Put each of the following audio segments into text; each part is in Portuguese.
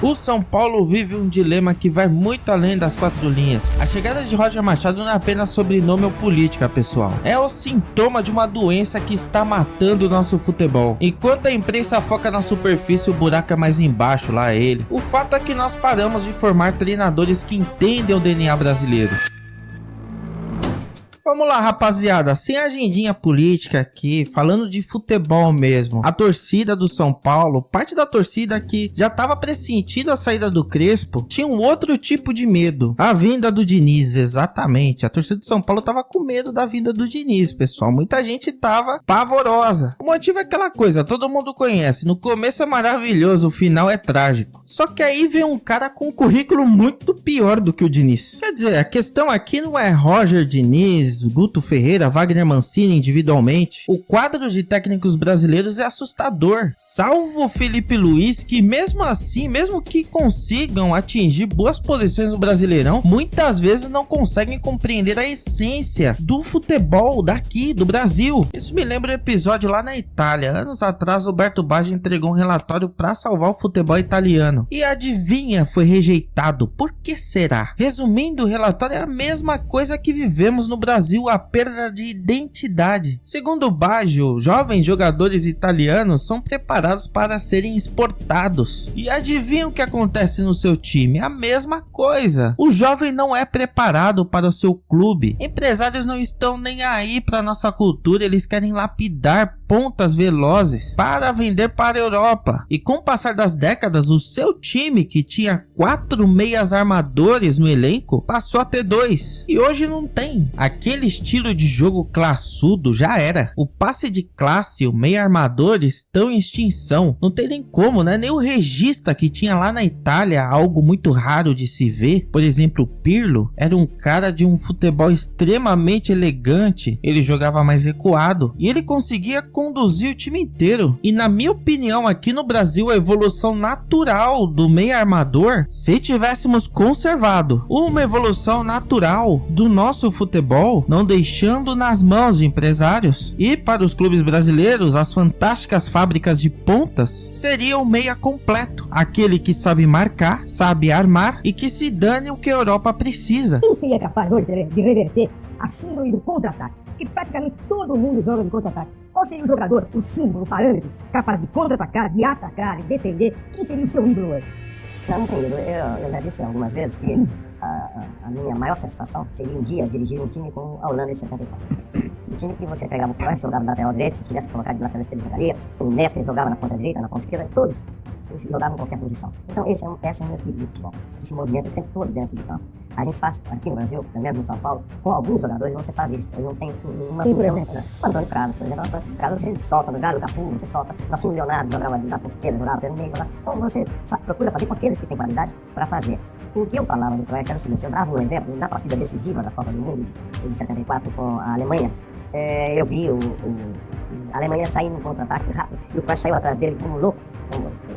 O São Paulo vive um dilema que vai muito além das quatro linhas. A chegada de Roger Machado não é apenas sobrenome ou política, pessoal. É o sintoma de uma doença que está matando o nosso futebol. Enquanto a imprensa foca na superfície, o buraco é mais embaixo, lá é ele. O fato é que nós paramos de formar treinadores que entendem o DNA brasileiro. Vamos lá, rapaziada, sem agendinha política aqui, falando de futebol mesmo. A torcida do São Paulo, parte da torcida que já estava pressentindo a saída do Crespo, tinha um outro tipo de medo. A vinda do Diniz, exatamente. A torcida do São Paulo tava com medo da vinda do Diniz, pessoal. Muita gente tava pavorosa. O motivo é aquela coisa, todo mundo conhece. No começo é maravilhoso, o final é trágico. Só que aí vem um cara com um currículo muito pior do que o Diniz. Quer dizer, a questão aqui não é Roger Diniz, Guto Ferreira, Wagner Mancini individualmente. O quadro de técnicos brasileiros é assustador. Salvo o Felipe Luiz, que mesmo assim, mesmo que consigam atingir boas posições no Brasileirão, muitas vezes não conseguem compreender a essência do futebol daqui, do Brasil. Isso me lembra um episódio lá na Itália. Anos atrás, Roberto Baggio entregou um relatório para salvar o futebol italiano. E adivinha, foi rejeitado. Por que será? Resumindo, o relatório é a mesma coisa que vivemos no Brasil, a perda de identidade. Segundo Baggio, jovens jogadores italianos são preparados para serem exportados. E adivinha o que acontece no seu time? A mesma coisa. O jovem não é preparado para o seu clube. Empresários não estão nem aí para nossa cultura, eles querem lapidar pontas velozes para vender para a Europa. E com o passar das décadas, o seu time, que tinha 4 meias armadores no elenco, passou a ter 2. E hoje não tem. Aquele estilo de jogo classudo já era. O passe de classe e o meia armador estão em extinção. Não tem nem como, né? Nem o regista que tinha lá na Itália, algo muito raro de se ver. Por exemplo, o Pirlo era um cara de um futebol extremamente elegante. Ele jogava mais recuado e ele conseguia conduzir o time inteiro. E na minha opinião, aqui no Brasil, a evolução natural do meia armador, se tivéssemos conservado uma evolução natural do nosso futebol, não deixando nas mãos de empresários, e para os clubes brasileiros, as fantásticas fábricas de pontas, seria o meia completo, aquele que sabe marcar, sabe armar e que se dane o que a Europa precisa. Quem seria capaz hoje de reverter a síndrome do contra-ataque? Que praticamente todo mundo joga de contra-ataque. Qual seria o jogador, o símbolo, o parâmetro, capaz de contra-atacar, de atacar, de defender? Quem seria o seu ídolo hoje? Não tem ídolo. Eu já disse algumas vezes que a minha maior satisfação seria um dia dirigir um time com a Holanda em 74. Um time que você pegava o Cruyff, jogava na lateral direita, se tivesse colocado de lateral esquerda, jogaria. O Nesca jogava na ponta direita, na ponta esquerda, todos eles jogavam em qualquer posição. Então essa é a minha equipe de futebol, que se movimenta o tempo todo dentro de campo. A gente faz aqui no Brasil, mesmo no São Paulo, com alguns jogadores você faz isso. Eu não tenho uma função. O Antônio Prado, por exemplo, o Prado você solta no Galo, o Cafu, você solta. Nós tínhamos o Leonardo, jogava na ponta esquerda, jogava pelo meio, jogava. Então você procura fazer com aqueles que têm qualidades para fazer. O que eu falava no Cruyff era o seguinte: eu dava um exemplo na partida decisiva da Copa do Mundo de 74 com a Alemanha. Eu vi a Alemanha sair no contra-ataque rápido e o Cruyff saiu atrás dele como louco,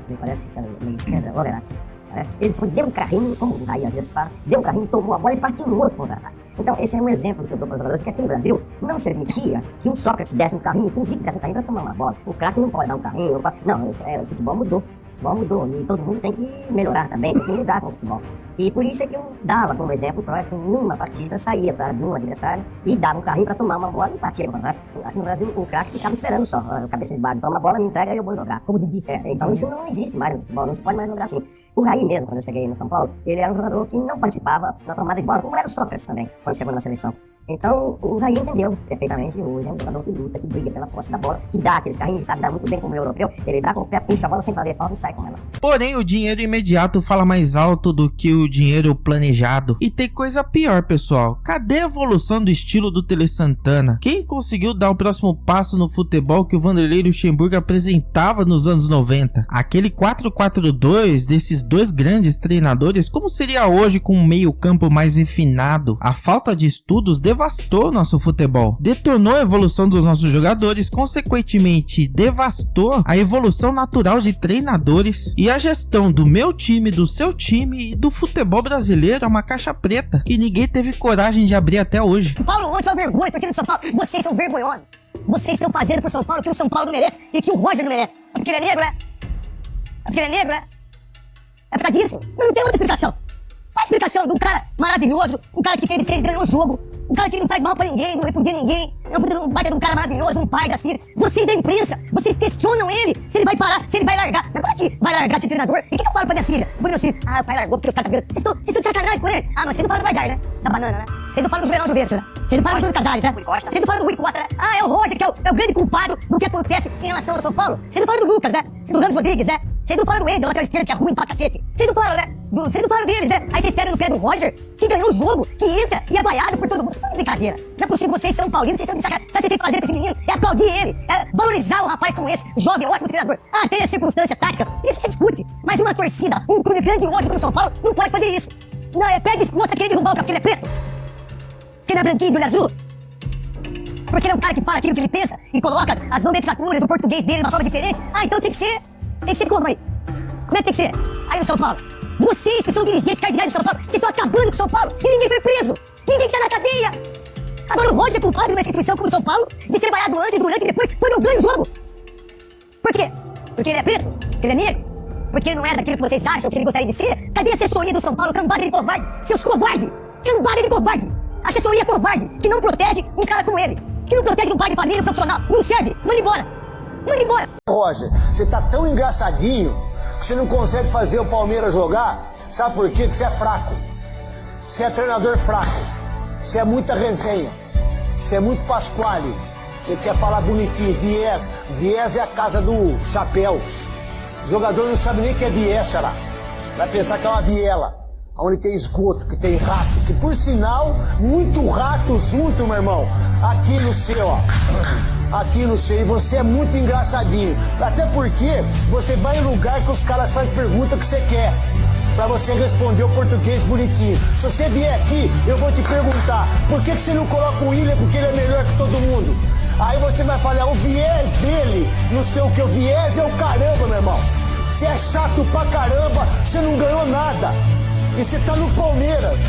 me parece que era meio esquerda, o Verratti. Ele deu um carrinho, como o Raí às vezes faz, deu um carrinho, tomou a bola e partiu no outro contra-ataque. Então esse é um exemplo que eu dou para os jogadores, que aqui no Brasil não se admitia que um Sócrates desse um carrinho, que um Zico desse um carrinho para tomar uma bola. O craque não pode dar um carrinho, o futebol mudou. O futebol mudou e todo mundo tem que melhorar também, tem que mudar com o futebol. E por isso é que eu dava como exemplo o Cruyff, que numa partida saía atrás de um adversário e dava um carrinho para tomar uma bola e partia para o contrário. Aqui no Brasil o craque ficava esperando só, a cabeça de bagulho, toma a bola, me entrega e eu vou jogar. Como Didi. Então isso não existe mais no futebol, não se pode mais jogar assim. O Raí mesmo, quando eu cheguei no São Paulo, ele era um jogador que não participava da tomada de bola, como era o Sócrates também, quando chegou na seleção. Então o Raí entendeu perfeitamente. Hoje é um jogador que luta, que briga pela posse da bola, que dá aqueles carrinhos, sabe dar muito bem como o europeu. Ele dá com o pé, puxa a bola sem fazer falta e sai com ela. Porém, o dinheiro imediato fala mais alto do que o dinheiro planejado. E tem coisa pior, pessoal. Cadê a evolução do estilo do Tele Santana? Quem conseguiu dar o próximo passo no futebol que o Vanderlei Luxemburgo apresentava nos anos 90? Aquele 4-4-2 desses dois grandes treinadores, como seria hoje com um meio campo mais refinado? A falta de estudos devastou nosso futebol, detonou a evolução dos nossos jogadores, consequentemente devastou a evolução natural de treinadores, e a gestão do meu time, do seu time e do futebol brasileiro é uma caixa preta que ninguém teve coragem de abrir até hoje. Paulo, hoje é uma vergonha, torcida de São Paulo. Vocês são vergonhosos. Vocês estão fazendo pro São Paulo que o São Paulo não merece e que o Roger não merece. É porque ele é negro, é? É porque ele é negro, é? É por causa disso. Não tem outra explicação. Qual a explicação de um cara maravilhoso, um cara que teve 6 ganhou o jogo, um cara que não faz mal pra ninguém, não repudia ninguém, é um baita de um cara maravilhoso, um pai das filhas. Vocês da imprensa, vocês questionam ele, se ele vai parar, se ele vai largar. Mas como é que vai largar de treinador? E o que eu falo pra minhas filhas? Bruno, assim, o pai largou porque os caras tá vendo. Vocês estão de sacanagem com ele? Ah, mas vocês não falam do Vaidar, né? Da banana, né? Vocês não falam do Juvenal Juvencio, né? Vocês não falam do Júlio Casares, né? Vocês não falam do Rui Costa, né? Ah, é o Roger que é o grande culpado do que acontece em relação ao São Paulo. Vocês não falam do Lucas, né? Do Ramos Rodrigues, né? Vocês não falam do Wendel, lateral esquerdo, que é ruim pra cacete. Vocês não falam, né? Vocês não falam deles, né? Aí vocês pegam no pé do Roger, que ganhou o jogo, que entra e é vaiado por todo mundo. Vocês estão de brincadeira. Não é possível, vocês são paulinos, vocês estão de sacanagem. Sabe o que você tem que fazer pra esse menino? É aplaudir ele, é valorizar um rapaz como esse, jovem, ótimo treinador. Ah, tem as circunstâncias táticas, isso se discute. Mas uma torcida, um clube grandioso como o São Paulo, não pode fazer isso. Não, pega esse outro, querer derrubar o cara porque ele é preto. Porque ele é branquinho, de olho azul. Porque ele é um cara que fala aquilo que ele pensa e coloca as nomenclaturas, o português dele de uma forma diferente. Ah, então tem que ser como aí? Como é que tem que ser? Aí no São Paulo. Vocês que são dirigentes cardeais do São Paulo, vocês estão acabando com o São Paulo e ninguém foi preso. Ninguém tá na cadeia. Agora o Roger é culpado de uma instituição como o São Paulo de ser vaiado antes, durante e depois, quando eu ganho o jogo. Por quê? Porque ele é preto? Porque ele é negro? Porque ele não é daquilo que vocês acham que ele gostaria de ser? Cadê a assessoria do São Paulo? Cambada de covarde! Seus covardes! Cambada de covarde! Assessoria covarde que não protege um cara como ele. Que não protege um pai de família profissional. Não serve. Manda embora. Manda embora. Roger, você tá tão engraçadinho que você não consegue fazer o Palmeiras jogar. Sabe por quê? Que você é fraco. Você é treinador fraco. Você é muita resenha. Você é muito Pasquale. Você quer falar bonitinho. Viés. Viés é a casa do chapéu. O jogador não sabe nem o que é viés, xará. Vai pensar que é uma viela. Onde tem esgoto, que tem rato. Que por sinal, muito rato junto, meu irmão. Aqui no seu, ó. Aqui no seu. E você é muito engraçadinho. Até porque você vai em lugar que os caras fazem pergunta que você quer. Pra você responder o português bonitinho. Se você vier aqui, eu vou te perguntar. Por que você não coloca o William porque ele é melhor que todo mundo? Aí você vai falar, o viés dele, não sei o que, o viés é o caramba, meu irmão. Você é chato pra caramba, você não ganhou nada. E você tá no Palmeiras.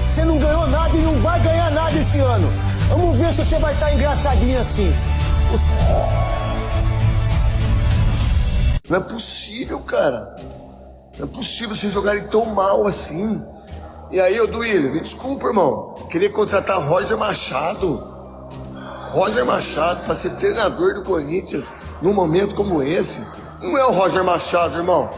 Você não ganhou nada e não vai ganhar nada esse ano. Vamos ver se você vai estar engraçadinho assim. Não é possível, cara. Não é possível vocês jogarem tão mal assim. E aí, ô Duílio, me desculpa, irmão. Queria contratar Roger Machado. Roger Machado para ser treinador do Corinthians num momento como esse. Não é o Roger Machado, irmão.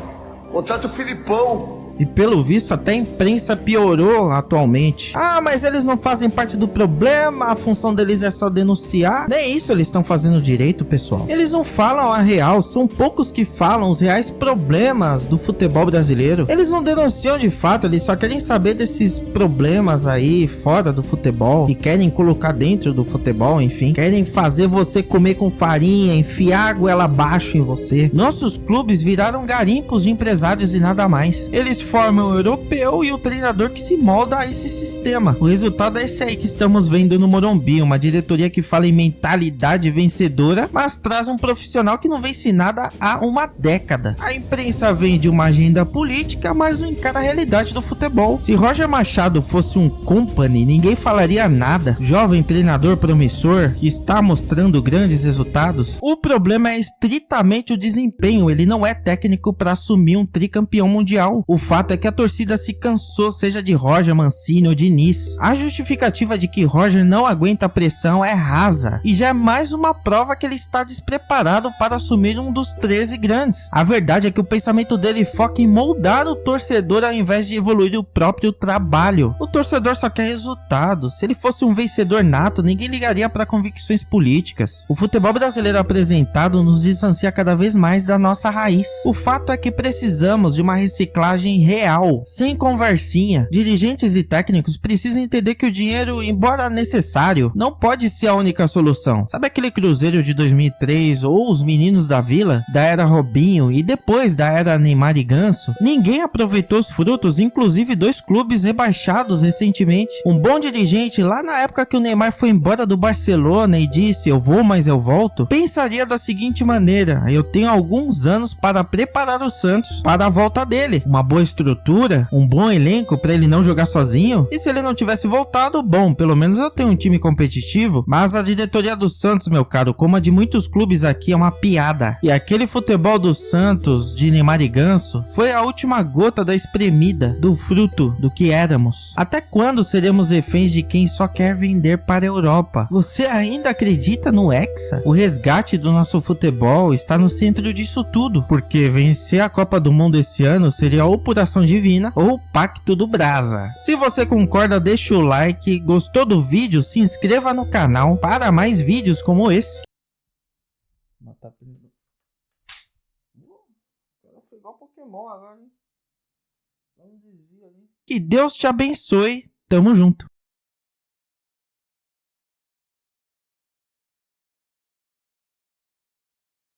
Contrata o Filipão. E pelo visto até a imprensa piorou atualmente. Ah, mas eles não fazem parte do problema, a função deles é só denunciar. Nem isso eles estão fazendo direito, pessoal. Eles não falam a real, são poucos que falam os reais problemas do futebol brasileiro. Eles não denunciam de fato, eles só querem saber desses problemas aí fora do futebol e querem colocar dentro do futebol, enfim. Querem fazer você comer com farinha, enfiar a goela abaixo em você. Nossos clubes viraram garimpos de empresários e nada mais. Eles formam o europeu e o treinador que se molda a esse sistema. O resultado é esse aí que estamos vendo no Morumbi, uma diretoria que fala em mentalidade vencedora, mas traz um profissional que não vence nada há uma década. A imprensa vende uma agenda política, mas não encara a realidade do futebol. Se Roger Machado fosse um company, ninguém falaria nada. Jovem treinador promissor que está mostrando grandes resultados. O problema é estritamente o desempenho, ele não é técnico para assumir um tricampeão mundial. O fato é que a torcida se cansou, seja de Roger, Mancini ou Diniz. A justificativa de que Roger não aguenta a pressão é rasa, e já é mais uma prova que ele está despreparado para assumir um dos 13 grandes. A verdade é que o pensamento dele foca em moldar o torcedor ao invés de evoluir o próprio trabalho. O torcedor só quer resultados. Se ele fosse um vencedor nato, ninguém ligaria para convicções políticas. O futebol brasileiro apresentado nos distancia cada vez mais da nossa raiz. O fato é que precisamos de uma reciclagem real, sem conversinha. Dirigentes e técnicos precisam entender que o dinheiro, embora necessário, não pode ser a única solução. Sabe aquele Cruzeiro de 2003 ou os Meninos da Vila, da era Robinho e depois da era Neymar e Ganso? Ninguém aproveitou os frutos, inclusive 2 clubes rebaixados recentemente. Um bom dirigente, lá na época que o Neymar foi embora do Barcelona e disse eu vou, mas eu volto, pensaria da seguinte maneira: eu tenho alguns anos para preparar o Santos para a volta dele. Uma boa estrutura estrutura, um bom elenco pra ele não jogar sozinho. E se ele não tivesse voltado, bom, pelo menos eu tenho um time competitivo. Mas a diretoria do Santos, meu caro, como a de muitos clubes aqui, é uma piada. E aquele futebol do Santos, de Neymar e Ganso, foi a última gota da espremida, do fruto do que éramos. Até quando seremos reféns de quem só quer vender para a Europa? Você ainda acredita no Hexa? O resgate do nosso futebol está no centro disso tudo, porque vencer a Copa do Mundo esse ano seria ou por ação divina ou o pacto do Brasa. Se você concorda, deixa o like, gostou do vídeo, se inscreva no canal para mais vídeos como esse. Foi igual Pokémon agora, hein? Que Deus te abençoe, tamo junto.